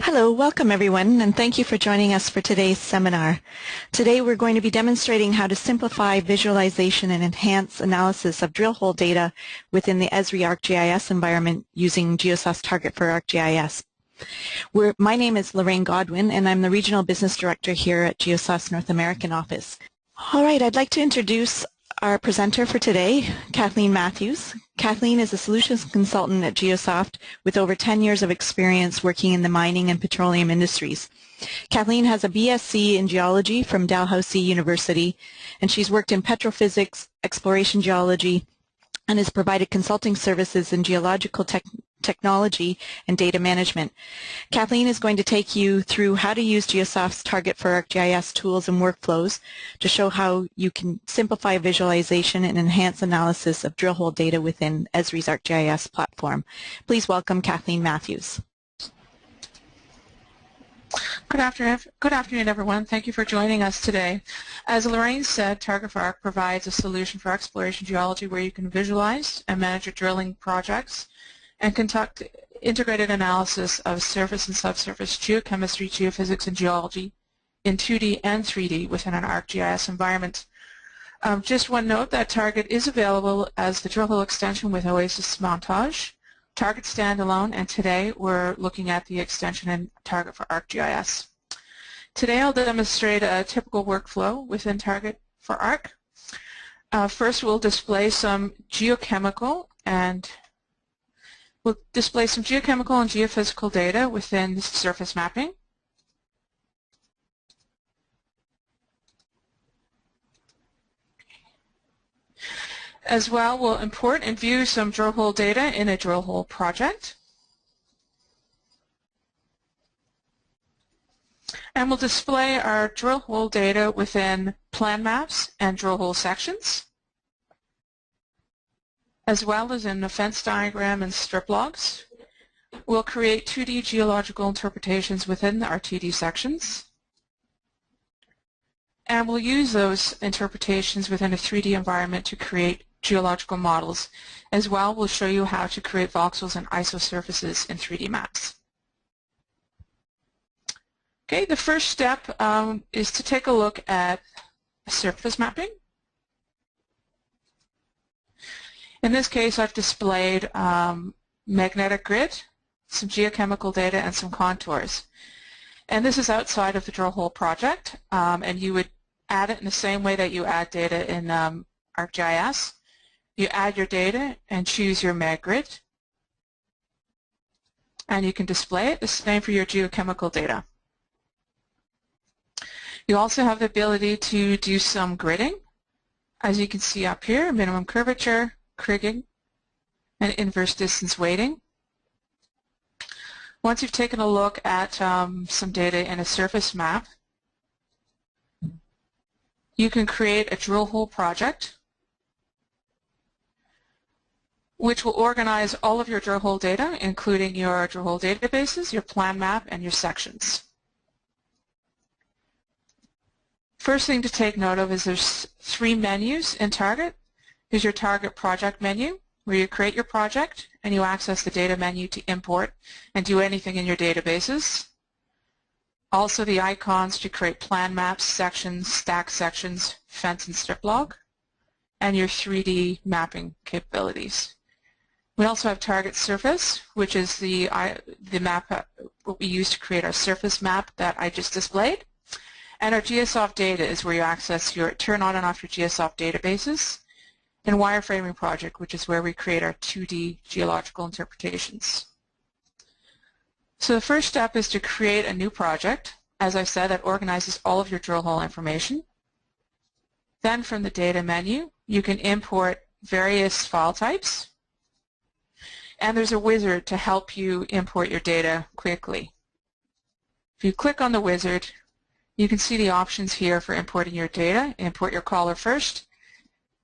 Hello, welcome everyone, and thank you for joining us for today's seminar. Today we're going to be demonstrating how to simplify visualization and enhance analysis of drill hole data within the Esri ArcGIS environment using Geosoft's Target for ArcGIS. My name is Lorraine Godwin, and I'm the Regional Business Director here at Geosoft's North American office. All right, I'd like to introduce our presenter for today, Kathleen Matthews. Kathleen is a solutions consultant at Geosoft with over 10 years of experience working in the mining and petroleum industries. Kathleen has a BSc in geology from Dalhousie University, and she's worked in petrophysics, exploration geology, and has provided consulting services in geological technology and data management. Kathleen is going to take you through how to use Geosoft's Target for ArcGIS tools and workflows to show how you can simplify visualization and enhance analysis of drill hole data within Esri's ArcGIS platform. Please welcome Kathleen Matthews. Good afternoon, everyone. Thank you for joining us today. As Lorraine said, Target for Arc provides a solution for exploration geology where you can visualize and manage your drilling projects and conduct integrated analysis of surface and subsurface geochemistry, geophysics, and geology in 2D and 3D within an ArcGIS environment. Just one note that Target is available as the drill hole extension with Oasis montage, Target standalone, and today we're looking at the extension in Target for ArcGIS. Today I'll demonstrate a typical workflow within Target for Arc. First we'll display some geochemical and geophysical data within surface mapping. As well, we'll import and view some drill hole data in a drill hole project. And we'll display our drill hole data within plan maps and drill hole sections, as well as in a fence diagram and strip logs. We'll create 2D geological interpretations within our 2D sections. And we'll use those interpretations within a 3D environment to create geological models. As well, we'll show you how to create voxels and isosurfaces in 3D maps. Okay, the first step is to take a look at surface mapping. In this case, I've displayed magnetic grid, some geochemical data, and some contours. And this is outside of the drill hole project, and you would add it in the same way that you add data in ArcGIS. You add your data and choose your mag grid, and you can display it. The same for your geochemical data. You also have the ability to do some gridding. As you can see up here, minimum curvature, kriging, and inverse distance weighting. Once you've taken a look at some data in a surface map, you can create a drill hole project which will organize all of your drill hole data, including your drill hole databases, your plan map, and your sections. First thing to take note of is there's 3 menus in Target. Here's your Target project menu, where you create your project and you access the data menu to import and do anything in your databases. Also the icons to create plan maps, sections, stack sections, fence and strip log, and your 3D mapping capabilities. We also have Target Surface, which is the map what we use to create our surface map that I just displayed. And our Geosoft Data is where you turn on and off your Geosoft databases. And Wireframing Project, which is where we create our 2D geological interpretations. So the first step is to create a new project, as I said, that organizes all of your drill hole information. Then from the data menu, you can import various file types. And there's a wizard to help you import your data quickly. If you click on the wizard, you can see the options here for importing your data. Import your caller first,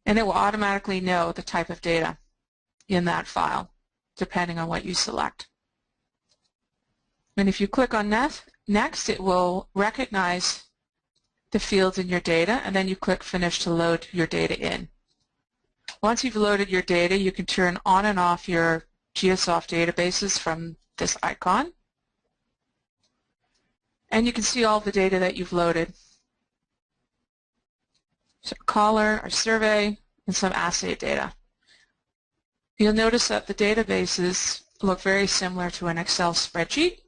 and it will automatically know the type of data in that file, depending on what you select. And if you click on next, it will recognize the fields in your data, and then you click Finish to load your data in. Once you've loaded your data, you can turn on and off your Geosoft databases from this icon. And you can see all the data that you've loaded. So collar, our survey, and some assay data. You'll notice that the databases look very similar to an Excel spreadsheet.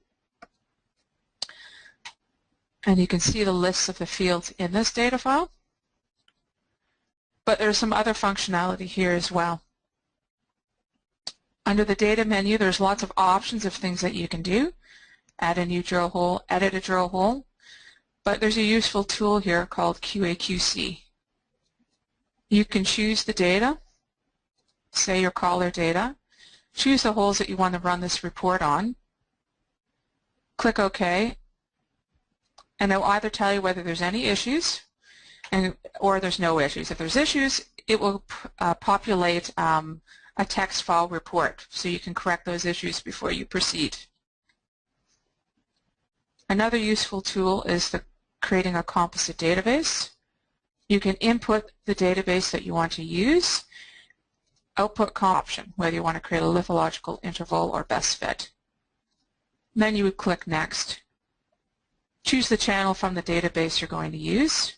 And you can see the lists of the fields in this data file. But there's some other functionality here as well. Under the data menu, there's lots of options of things that you can do. Add a new drill hole, edit a drill hole. But there's a useful tool here called QA/QC. You can choose the data, say your collar data, choose the holes that you want to run this report on, click OK, and it will either tell you whether there's any issues or there's no issues. If there's issues, it will populate a text file report so you can correct those issues before you proceed. Another useful tool is creating a composite database. You can input the database that you want to use, output option, whether you want to create a lithological interval or best fit. Then you would click Next. Choose the channel from the database you're going to use,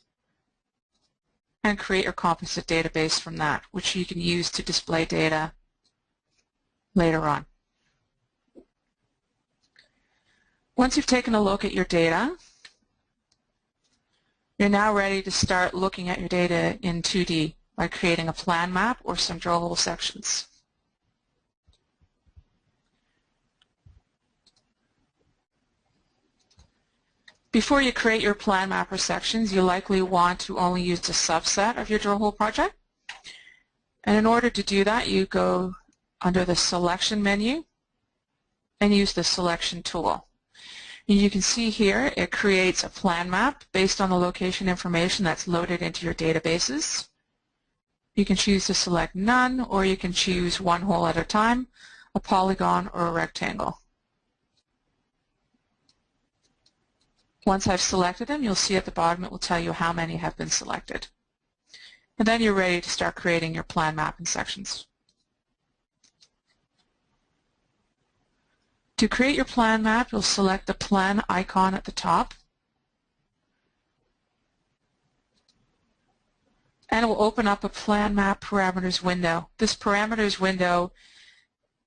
and create your composite database from that, which you can use to display data later on. Once you've taken a look at your data, you're now ready to start looking at your data in 2D by creating a plan map or some drill hole sections. Before you create your plan map or sections, you likely want to only use a subset of your drill hole project. And in order to do that, you go under the Selection menu and use the Selection tool. And you can see here it creates a plan map based on the location information that's loaded into your databases. You can choose to select none, or you can choose one hole at a time, a polygon, or a rectangle. Once I've selected them, you'll see at the bottom it will tell you how many have been selected. And then you're ready to start creating your plan map and sections. To create your plan map, you'll select the plan icon at the top. And it will open up a plan map parameters window. This parameters window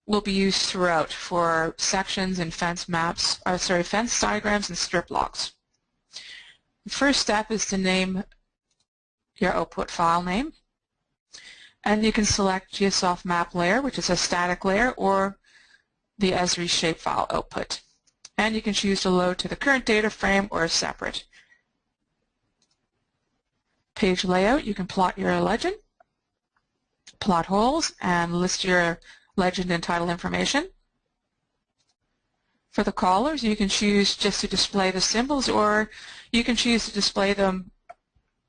will be used throughout for sections and fence diagrams and strip logs. The first step is to name your output file name. And you can select Geosoft map layer, which is a static layer, or the Esri shapefile output. And you can choose to load to the current data frame or separate. Page layout, you can plot your legend, plot holes, and list your legend and title information. For the collars, you can choose just to display the symbols, or you can choose to display them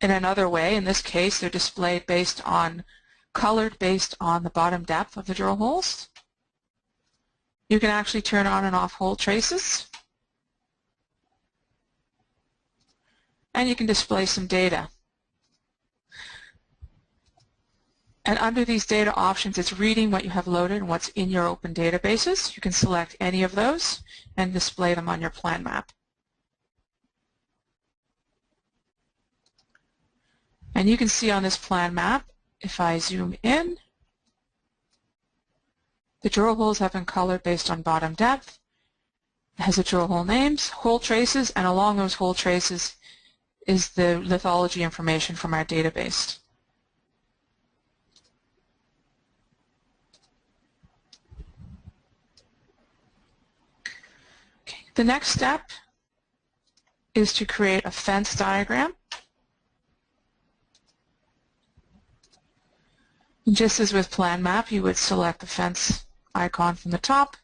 in another way. In this case, they're displayed colored based on the bottom depth of the drill holes. You can actually turn on and off hole traces. And you can display some data. And under these data options, it's reading what you have loaded and what's in your open databases. You can select any of those and display them on your plan map. And you can see on this plan map, if I zoom in, the drill holes have been colored based on bottom depth. It has the drill hole names, hole traces, and along those hole traces is the lithology information from our database. The next step is to create a fence diagram. And just as with plan map, you would select the fence icon from the top.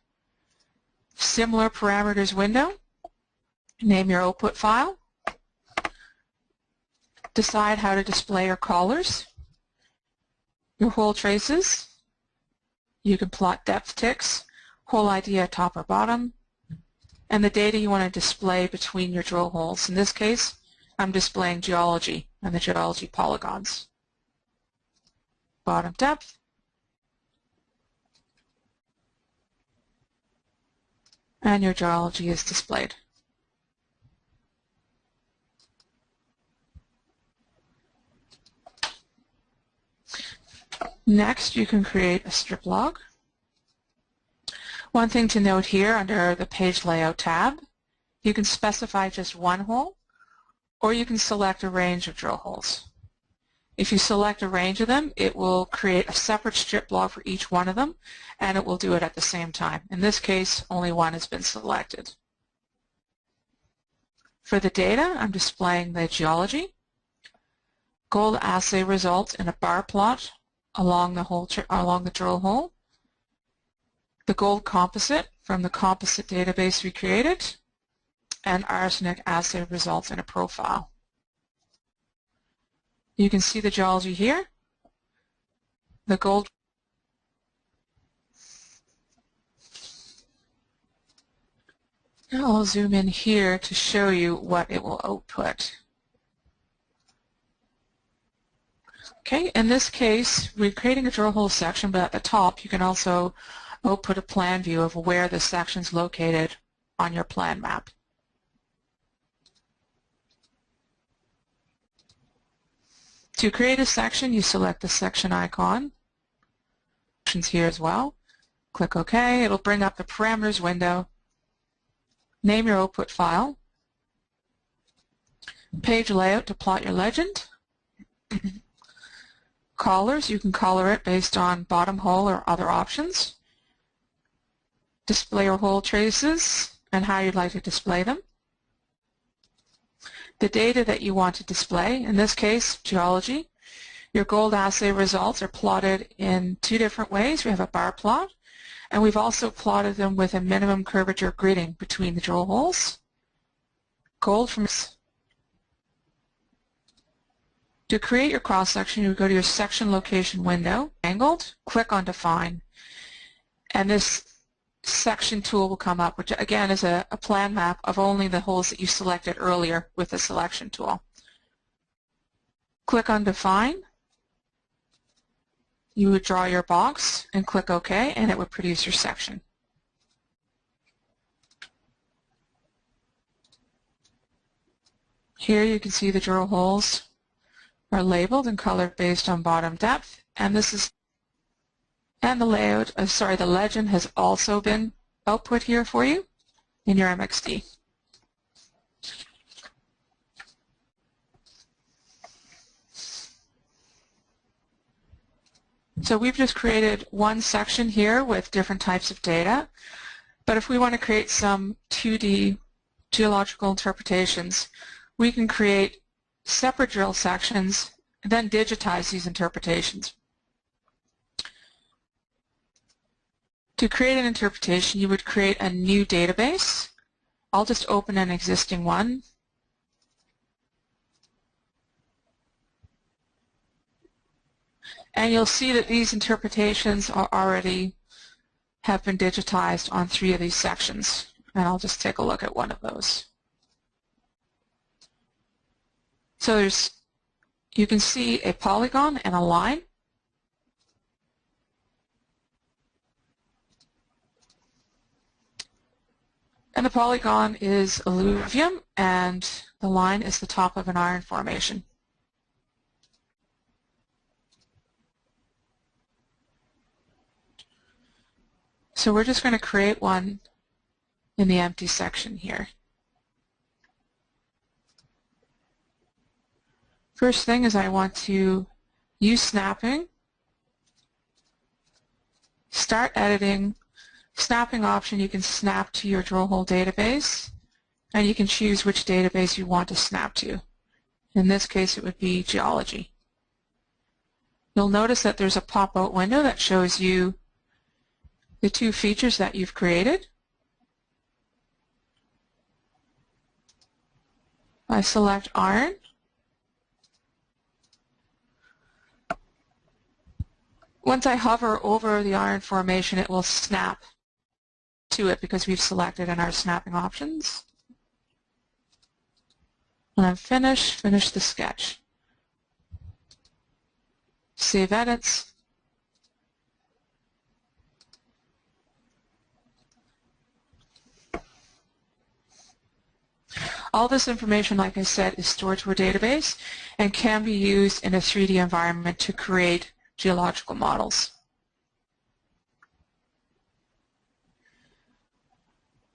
Similar parameters window. Name your output file. Decide how to display your collars, your hole traces. You can plot depth ticks, hole ID at top or bottom, and the data you want to display between your drill holes. In this case, I'm displaying geology and the geology polygons. Bottom depth, and your geology is displayed. Next, you can create a strip log. One thing to note here under the Page Layout tab, you can specify just one hole, or you can select a range of drill holes. If you select a range of them, it will create a separate strip log for each one of them, and it will do it at the same time. In this case, only one has been selected. For the data, I'm displaying the geology, gold assay results in a bar plot along the drill hole, the gold composite from the composite database we created, and arsenic assay results in a profile. You can see the geology here. The gold. I'll zoom in here to show you what it will output. Okay, in this case, we're creating a drill hole section, but at the top you can also output a plan view of where the section is located on your plan map. To create a section, you select the section icon. Sections here as well. Click OK. It'll bring up the parameters window. Name your output file. Page layout to plot your legend. Colors, you can color it based on bottom hole or other options. Display your hole traces and how you'd like to display them. The data that you want to display, in this case, geology. Your gold assay results are plotted in two different ways. We have a bar plot, and we've also plotted them with a minimum curvature gridding between the drill holes. Gold from. To create your cross-section, you go to your section location window, angled, click on Define, and this section tool will come up, which again is a plan map of only the holes that you selected earlier with the selection tool. Click on Define. You would draw your box and click OK, and it would produce your section. Here you can see the drill holes are labeled and colored based on bottom depth, and this is and the layout, the legend has also been output here for you in your MXD. So we've just created one section here with different types of data, but if we want to create some 2D geological interpretations, we can create separate drill sections and then digitize these interpretations. To create an interpretation, you would create a new database. I'll just open an existing one. And you'll see that these interpretations are already have been digitized on 3 of these sections. And I'll just take a look at one of those. So you can see a polygon and a line. And the polygon is alluvium, and the line is the top of an iron formation. So we're just going to create one in the empty section here. First thing is I want to use snapping, start editing. Snapping option, you can snap to your drill hole database, and you can choose which database you want to snap to. In this case, it would be geology. You'll notice that there's a pop-out window that shows you the 2 features that you've created. I select iron. Once I hover over the iron formation, it will snap to it because we've selected in our snapping options. When I'm finished, finish the sketch. Save edits. All this information, like I said, is stored to a database and can be used in a 3D environment to create geological models.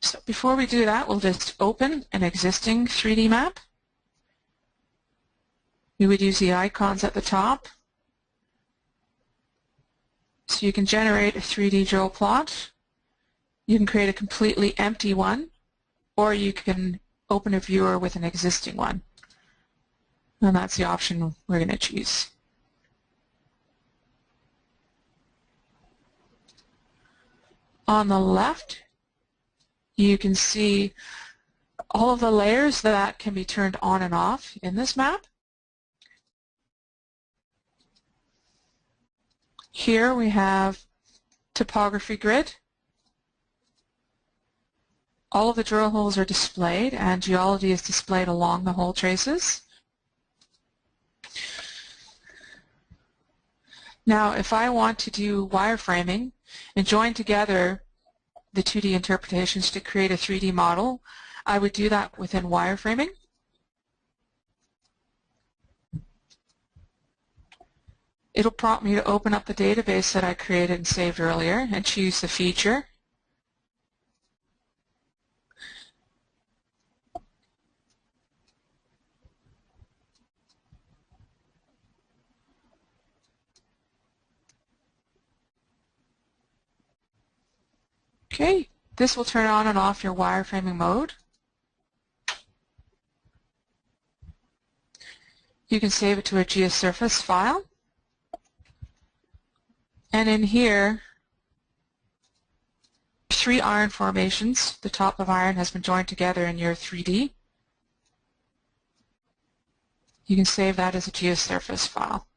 So before we do that, we'll just open an existing 3D map. We would use the icons at the top. So you can generate a 3D drill plot. You can create a completely empty one, or you can open a viewer with an existing one. And that's the option we're going to choose. On the left, you can see all of the layers that can be turned on and off in this map. Here we have topography grid. All of the drill holes are displayed, and geology is displayed along the hole traces. Now, if I want to do wireframing and join together the 2D interpretations to create a 3D model, I would do that within wireframing. It'll prompt me to open up the database that I created and saved earlier and choose the feature. Okay, this will turn on and off your wireframing mode. You can save it to a Geosurface file. And in here, 3 iron formations. The top of iron has been joined together in your 3D. You can save that as a Geosurface file.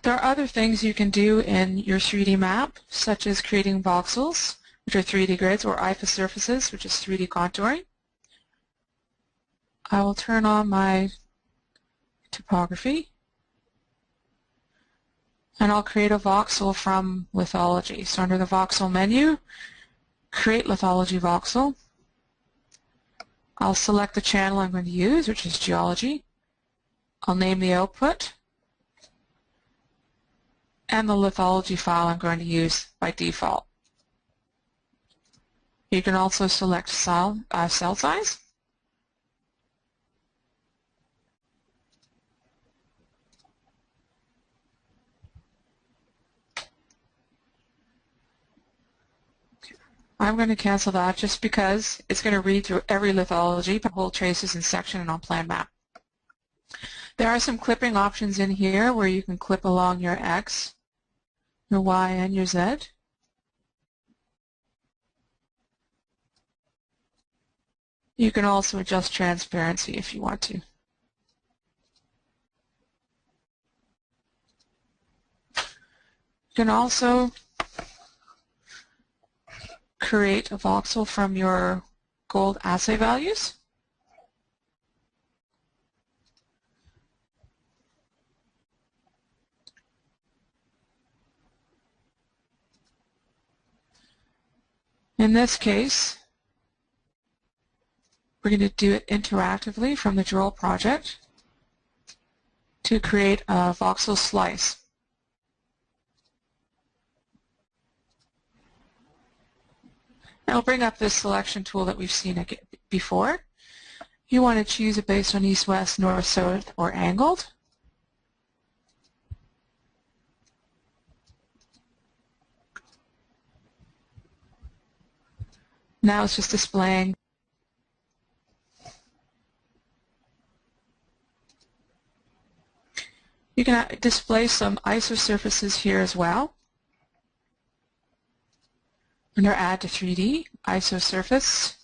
There are other things you can do in your 3D map, such as creating voxels, which are 3D grids, or isosurfaces, which is 3D contouring. I will turn on my topography, and I'll create a voxel from lithology. So under the voxel menu, create lithology voxel. I'll select the channel I'm going to use, which is geology. I'll name the output, and the lithology file I'm going to use by default. You can also select cell size. I'm going to cancel that just because it's going to read through every lithology, hole traces, and section and on plan map. There are some clipping options in here where you can clip along your X, your Y, and your Z. You can also adjust transparency if you want to. You can also create a voxel from your gold assay values. In this case, we're going to do it interactively from the drill project to create a voxel slice. I'll bring up this selection tool that we've seen before. You want to choose it based on east, west, north, south, or angled. Now it's just displaying. You can display some isosurfaces here as well. Under Add to 3D, isosurface,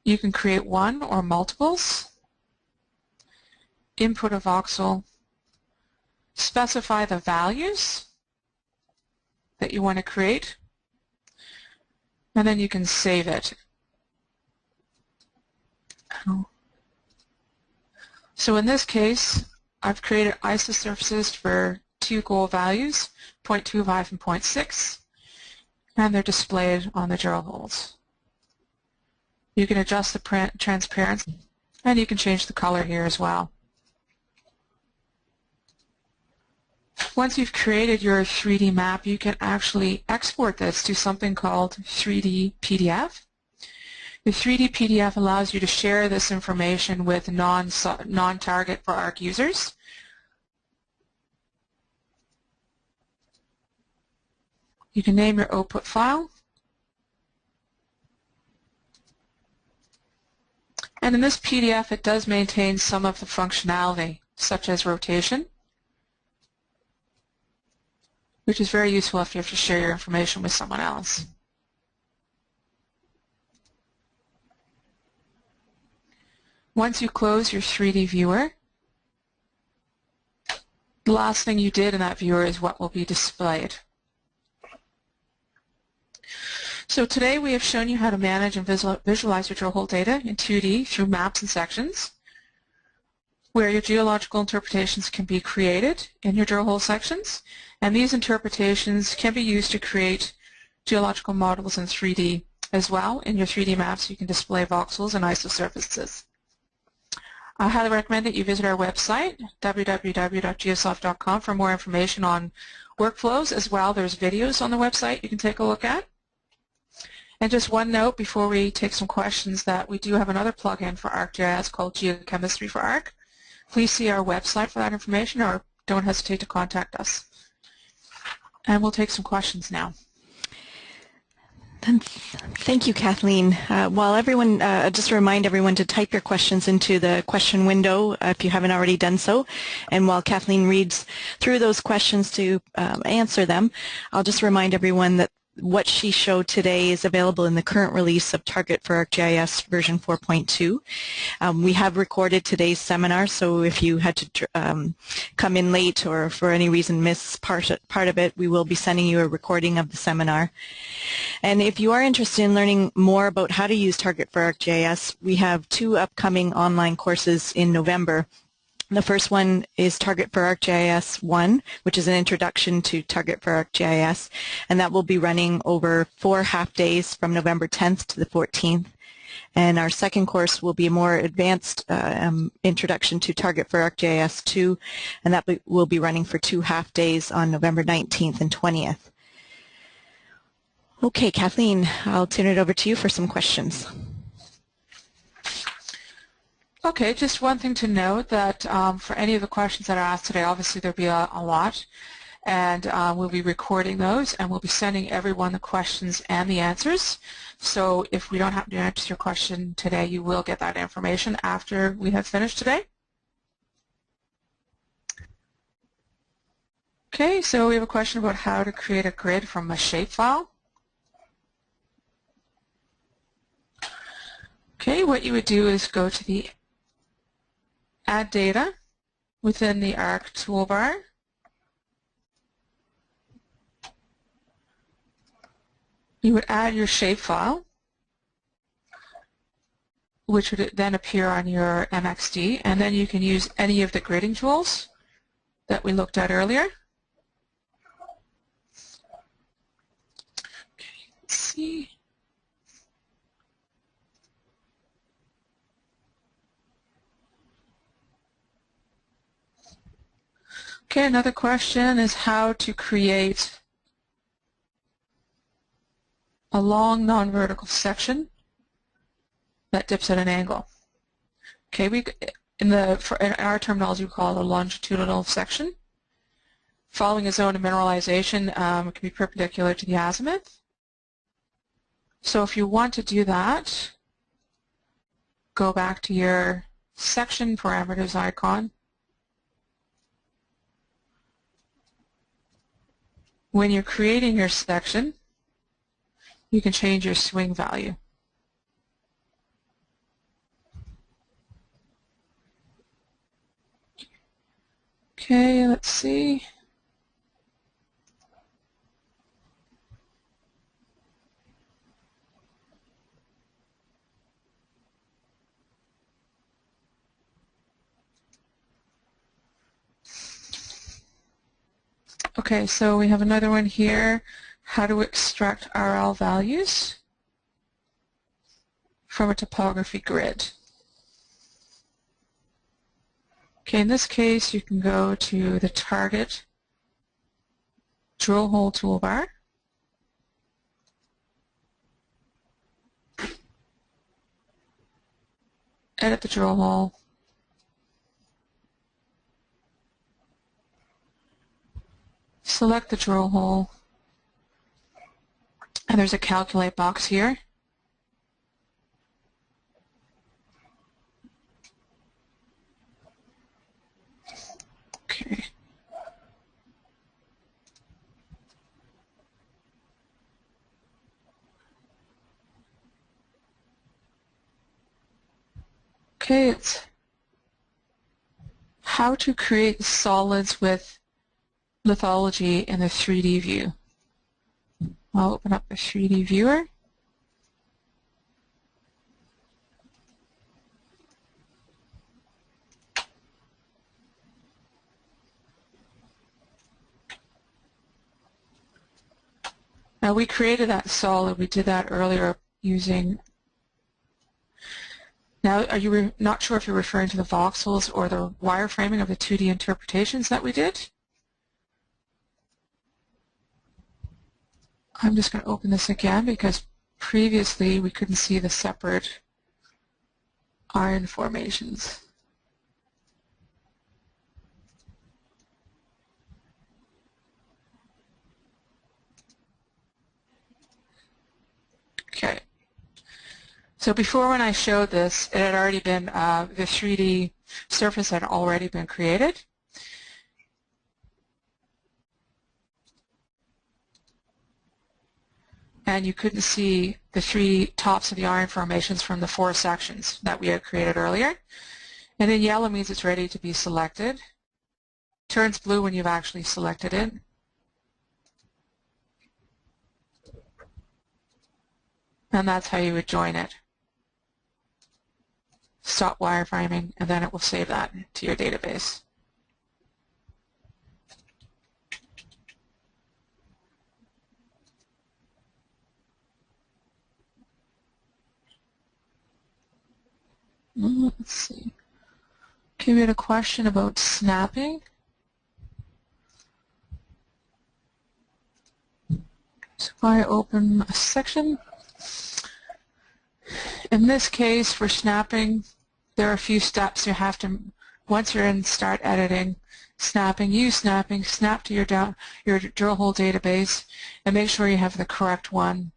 you can create one or multiples, input a voxel, specify the values that you want to create, and then you can save it. So in this case, I've created isosurfaces for 2 goal values, 0.25 and 0.6. And they're displayed on the drill holes. You can adjust the transparency, and you can change the color here as well. Once you've created your 3D map, you can actually export this to something called 3D PDF. The 3D PDF allows you to share this information with non-target for ARC users. You can name your output file. And in this PDF, it does maintain some of the functionality, such as rotation, which is very useful if you have to share your information with someone else. Once you close your 3D viewer, the last thing you did in that viewer is what will be displayed. So today we have shown you how to manage and visualize your drill hole data in 2D through maps and sections, where your geological interpretations can be created in your drill hole sections, and these interpretations can be used to create geological models in 3D as well. In your 3D maps, you can display voxels and isosurfaces. I highly recommend that you visit our website, www.geosoft.com, for more information on workflows. As well, there's videos on the website you can take a look at. And just one note before we take some questions, that we do have another plugin for ArcGIS called Geochemistry for Arc. Please see our website for that information, or don't hesitate to contact us. And we'll take some questions now. Thank you, Kathleen. While everyone, just remind everyone to type your questions into the question window if you haven't already done so. And while Kathleen reads through those questions to answer them, I'll just remind everyone that what she showed today is available in the current release of Target for ArcGIS version 4.2. We have recorded today's seminar, so if you had to come in late or for any reason miss part of it, we will be sending you a recording of the seminar. And if you are interested in learning more about how to use Target for ArcGIS, we have 2 upcoming online courses in November. The first one is Target for ArcGIS 1, which is an introduction to Target for ArcGIS, and that will be running over 4 half days from November 10th to the 14th. And our second course will be a more advanced introduction to Target for ArcGIS 2, and that will be running for 2 half days on November 19th and 20th. Okay, Kathleen, I'll turn it over to you for some questions. Okay, just one thing to note, that for any of the questions that are asked today, obviously there'll be a lot, and we'll be recording those, and we'll be sending everyone the questions and the answers. So if we don't happen to answer your question today, you will get that information after we have finished today. Okay, so we have a question about how to create a grid from a shapefile. Okay, what you would do is go to the Add Data within the ARC toolbar. You would add your shapefile, which would then appear on your MXD, and then you can use any of the gridding tools that we looked at earlier. Okay, let's see. Okay, another question is how to create a long non-vertical section that dips at an angle. Okay, in our terminology we call it a longitudinal section. Following a zone of mineralization, it can be perpendicular to the azimuth. So if you want to do that, go back to your section parameters icon. When you're creating your section, you can change your swing value. Okay, let's see. Okay, so we have another one here, how to extract RL values from a topography grid. Okay, in this case, you can go to the Target Drill Hole toolbar. Edit the drill hole. Select the drill hole. And there's a calculate box here. Okay. Okay, it's how to create solids with lithology in the 3D view. I'll open up the 3D viewer. Now we created that solid, we did that earlier using, now are you not sure if you're referring to the voxels or the wireframing of the 2D interpretations that we did? I'm just going to open this again because previously we couldn't see the separate iron formations. Okay. So before when I showed this, it had already been, the 3D surface had already been created. And you couldn't see the 3 tops of the iron formations from the 4 sections that we had created earlier. And in yellow means it's ready to be selected. Turns blue when you've actually selected it. And that's how you would join it. Stop wireframing, and then it will save that to your database. Let's see. Okay, we had a question about snapping. So if I open a section, in this case for snapping, there are a few steps you have to, once you're in start editing, snapping, use snapping, snap to your drill hole database, and make sure you have the correct one.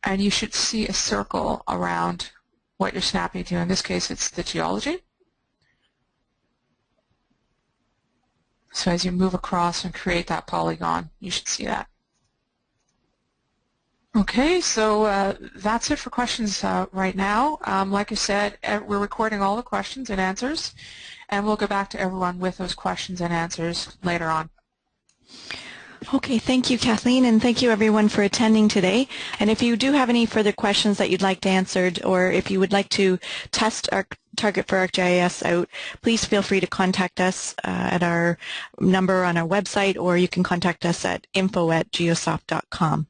And you should see a circle around what you're snapping to. In this case, it's the geology. So as you move across and create that polygon, you should see that. Okay, so that's it for questions right now. Like I said, we're recording all the questions and answers, and we'll go back to everyone with those questions and answers later on. Okay, thank you, Kathleen, and thank you everyone for attending today. And if you do have any further questions that you'd like to answer, or if you would like to test our Target for ArcGIS out, please feel free to contact us at our number on our website, or you can contact us at info@geosoft.com.